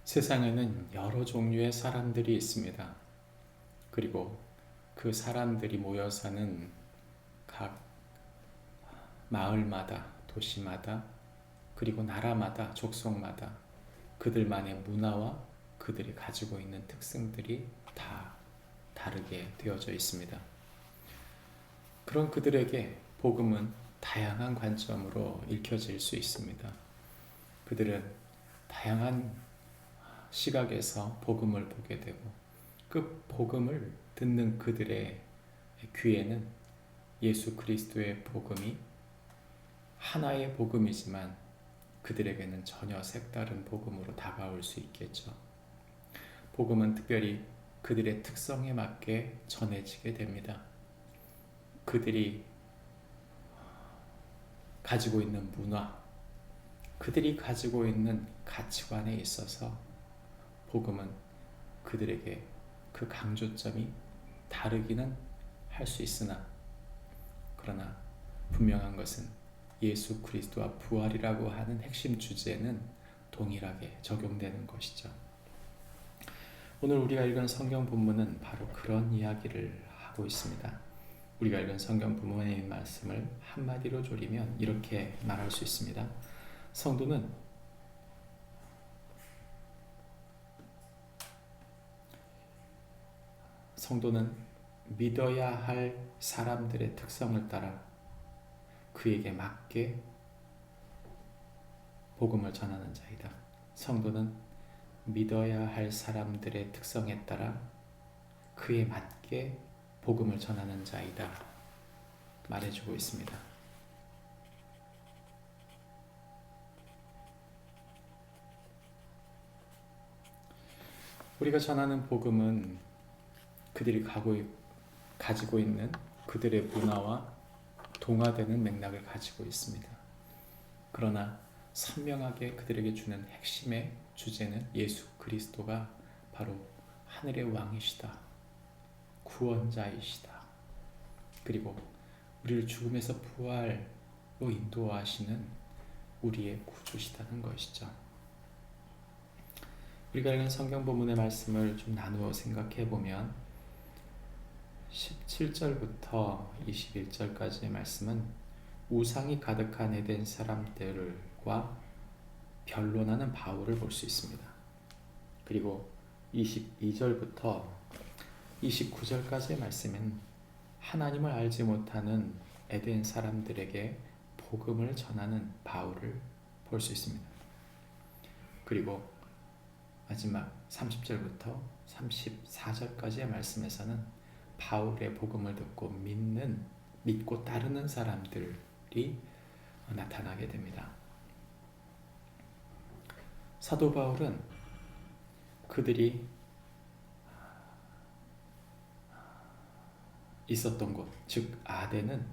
세상에는 여러 종류의 사람들이 있습니다. 그리고 그 사람들이 모여 사는 각 마을마다, 도시마다, 그리고 나라마다, 족속마다 그들만의 문화와 그들이 가지고 있는 특성들이 다 다르게 되어져 있습니다. 그런 그들에게 복음은 다양한 관점으로 읽혀질 수 있습니다. 그들은 다양한 시각에서 복음을 보게 되고 그 복음을 듣는 그들의 귀에는 예수 그리스도의 복음이 하나의 복음이지만 그들에게는 전혀 색다른 복음으로 다가올 수 있겠죠. 복음은 특별히 그들의 특성에 맞게 전해지게 됩니다. 그들이 가지고 있는 문화, 그들이 가지고 있는 가치관에 있어서 복음은 그들에게 그 강조점이 다르기는 할 수 있으나 그러나 분명한 것은 예수 그리스도와 부활이라고 하는 핵심 주제는 동일하게 적용되는 것이죠. 오늘 우리가 읽은 성경 본문은 바로 그런 이야기를 하고 있습니다. 우리가 읽은 성경 본문의 말씀을 한마디로 조리면 이렇게 말할 수 있습니다. 성도는 믿어야 할 사람들의 특성을 따라 그에게 맞게 복음을 전하는 자이다. 성도는 믿어야 할 사람들의 특성에 따라 그에 맞게 복음을 전하는 자이다. 말해주고 있습니다. 우리가 전하는 복음은 그들이 가지고 있는 그들의 문화와 동화되는 맥락을 가지고 있습니다. 그러나 선명하게 그들에게 주는 핵심의 주제는 예수 그리스도가 바로 하늘의 왕이시다. 구원자이시다. 그리고 우리를 죽음에서 부활로 인도하시는 우리의 구주시다는 것이죠. 우리가 읽은 성경 본문의 말씀을 좀 나누어 생각해 보면 17절부터 21절까지의 말씀은 우상이 가득한 에덴 사람들과 변론하는 바울을 볼 수 있습니다. 그리고 22절부터 29절까지의 말씀은 하나님을 알지 못하는 에덴 사람들에게 복음을 전하는 바울을 볼 수 있습니다. 그리고 마지막 30절부터 34절까지의 말씀에서는 바울의 복음을 듣고 믿고 따르는 사람들이 나타나게 됩니다. 사도 바울은 그들이 있었던 곳, 즉 아덴은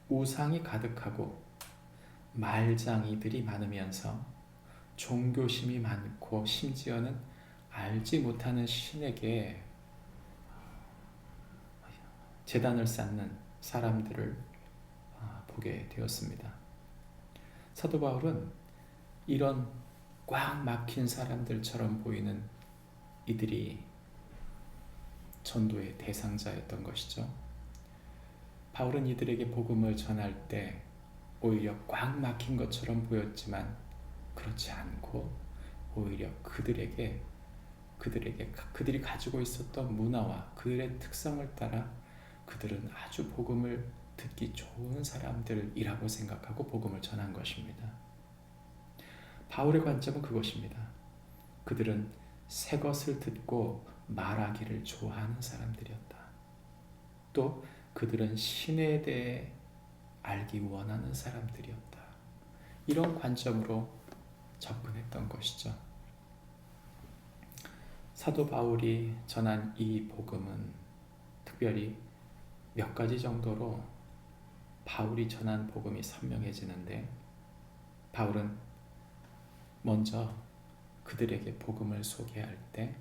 우상이 가득하고 말장이들이 많으면서 종교심이 많고 심지어는 알지 못하는 신에게 제단을 쌓는 사람들을 보게 되었습니다. 사도 바울은 이런 꽉 막힌 사람들처럼 보이는 이들이 전도의 대상자였던 것이죠. 바울은 이들에게 복음을 전할 때 오히려 꽉 막힌 것처럼 보였지만 그렇지 않고 오히려 그들이 가지고 있었던 문화와 그들의 특성을 따라 그들은 아주 복음을 듣기 좋은 사람들이라고 생각하고 복음을 전한 것입니다. 바울의 관점은 그것입니다. 그들은 새 것을 듣고 말하기를 좋아하는 사람들이었다. 또 그들은 신에 대해 알기 원하는 사람들이었다. 이런 관점으로 접근했던 것이죠. 사도 바울이 전한 이 복음은 특별히 몇 가지 정도로 바울이 전한 복음이 선명해지는데, 바울은 먼저 그들에게 복음을 소개할 때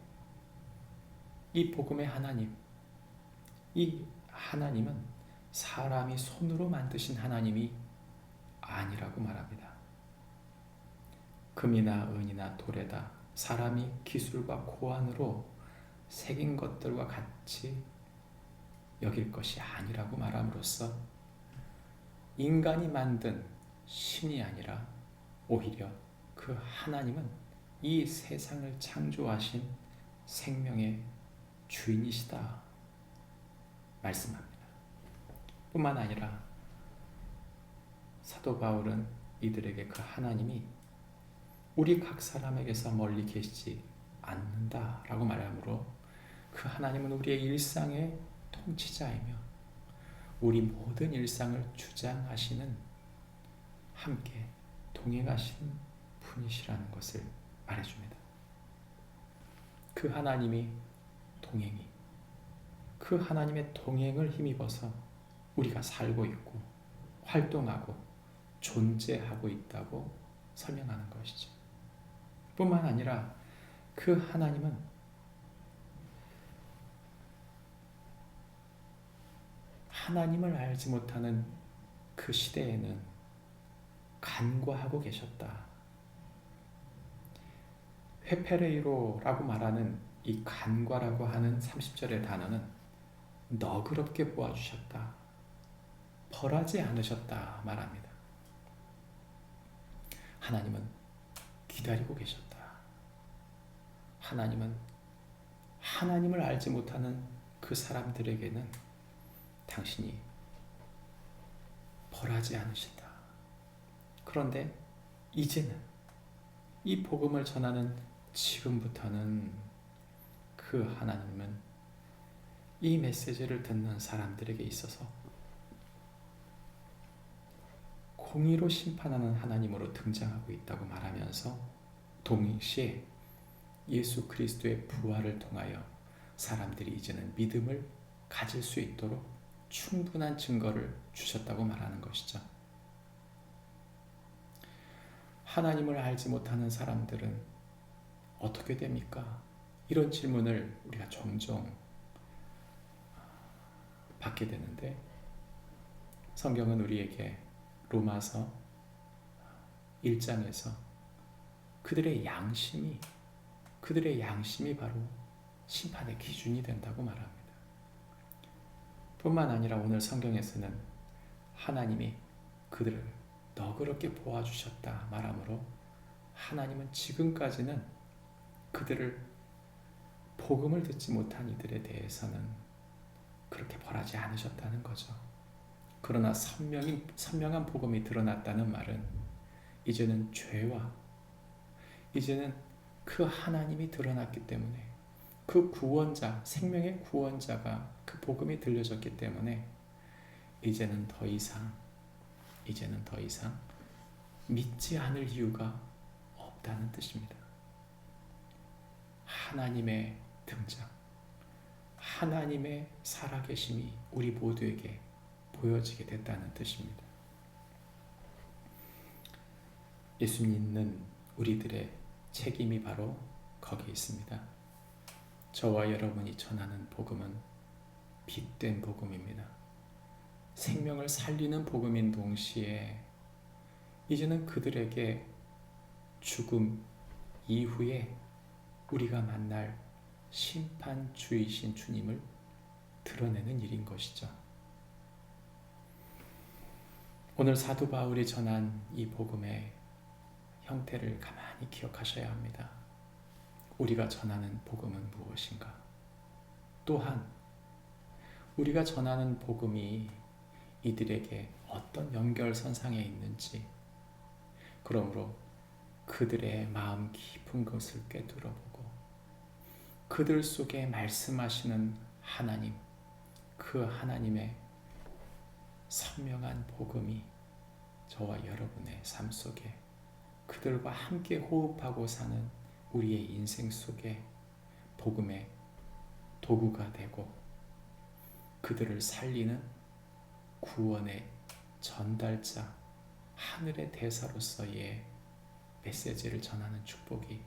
이 복음의 하나님, 이 하나님은 사람이 손으로 만드신 하나님이 아니라고 말합니다. 금이나 은이나 돌에다 사람이 기술과 고안으로 새긴 것들과 같이 여길 것이 아니라고 말함으로써 인간이 만든 신이 아니라 오히려 그 하나님은 이 세상을 창조하신 생명의 주인이시다 말씀합니다. 뿐만 아니라 사도 바울은 이들에게 그 하나님이 우리 각 사람에게서 멀리 계시지 않는다라고 말하므로 그 하나님은 우리의 일상의 통치자이며 우리 모든 일상을 주장하시는 함께 동행하시는 분이시라는 것을 말해줍니다. 그 하나님이 동행이 그 하나님의 동행을 힘입어서 우리가 살고 있고 활동하고 존재하고 있다고 설명하는 것이죠. 뿐만 아니라 그 하나님은 하나님을 알지 못하는 그 시대에는 간과하고 계셨다. 회페레이로라고 말하는 이 간과라고 하는 30절의 단어는 너그럽게 보아주셨다. 벌하지 않으셨다 말합니다. 하나님은 기다리고 계셨다. 하나님은 하나님을 알지 못하는 그 사람들에게는 당신이 벌하지 않으신다. 그런데 이제는 이 복음을 전하는 지금부터는 그 하나님은 이 메시지를 듣는 사람들에게 있어서 공의로 심판하는 하나님으로 등장하고 있다고 말하면서 동시에 예수 그리스도의 부활을 통하여 사람들이 이제는 믿음을 가질 수 있도록 충분한 증거를 주셨다고 말하는 것이죠. 하나님을 알지 못하는 사람들은 어떻게 됩니까? 이런 질문을 우리가 종종 받게 되는데 성경은 우리에게 로마서 1장에서 그들의 양심이 바로 심판의 기준이 된다고 말합니다. 뿐만 아니라 오늘 성경에서는 하나님이 그들을 너그럽게 보아주셨다 말하므로 하나님은 지금까지는 그들을 복음을 듣지 못한 이들에 대해서는 그렇게 벌하지 않으셨다는 거죠. 그러나 선명한 복음이 드러났다는 말은 이제는 죄와 이제는 그 하나님이 드러났기 때문에 그 구원자, 생명의 구원자가 그 복음이 들려졌기 때문에 이제는 더 이상 믿지 않을 이유가 없다는 뜻입니다. 하나님의 등장, 하나님의 살아계심이 우리 모두에게 보여지게 됐다는 뜻입니다. 예수 믿는 우리들의 책임이 바로 거기에 있습니다. 저와 여러분이 전하는 복음은 빛된 복음입니다. 생명을 살리는 복음인 동시에 이제는 그들에게 죽음 이후에 우리가 만날 심판주이신 주님을 드러내는 일인 것이죠. 오늘 사도 바울이 전한 이 복음의 형태를 가만히 기억하셔야 합니다. 우리가 전하는 복음은 무엇인가? 또한 우리가 전하는 복음이 이들에게 어떤 연결선상에 있는지, 그러므로 그들의 마음 깊은 것을 꿰뚫어보고 그들 속에 말씀하시는 하나님, 그 하나님의 선명한 복음이 저와 여러분의 삶 속에 그들과 함께 호흡하고 사는 우리의 인생 속에 복음의 도구가 되고 그들을 살리는 구원의 전달자, 하늘의 대사로서의 메시지를 전하는 축복이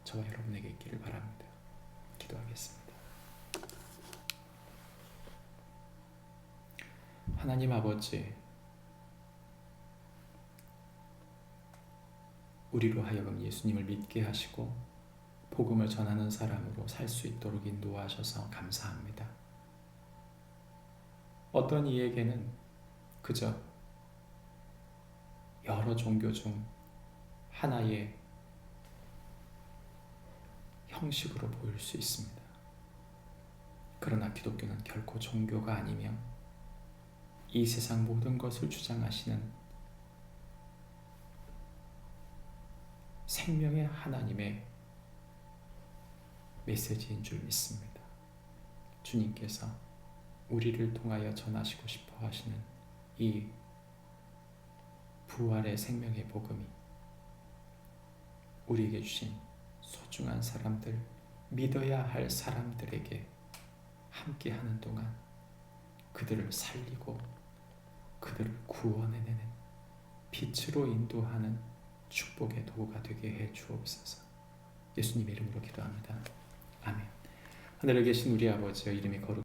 저와 여러분에게 있기를 바랍니다. 기도하겠습니다. 하나님 아버지, 우리로 하여금 예수님을 믿게 하시고 복음을 전하는 사람으로 살 수 있도록 인도하셔서 감사합니다. 어떤 이에게는 그저 여러 종교 중 하나의 형식으로 보일 수 있습니다. 그러나 기독교는 결코 종교가 아니며 이 세상 모든 것을 주장하시는 생명의 하나님의 메시지인 줄 믿습니다. 주님께서 우리를 통하여 전하시고 싶어 하시는 이 부활의 생명의 복음이 우리에게 주신 소중한 사람들, 믿어야 할 사람들에게 함께하는 동안 그들을 살리고 그들을 구원해내는 빛으로 인도하는 축복의 도구가 되게 해 주옵소서. 예수님 이름으로 기도합니다. 아멘. 하늘에 계신 우리 아버지여, 이름이 거룩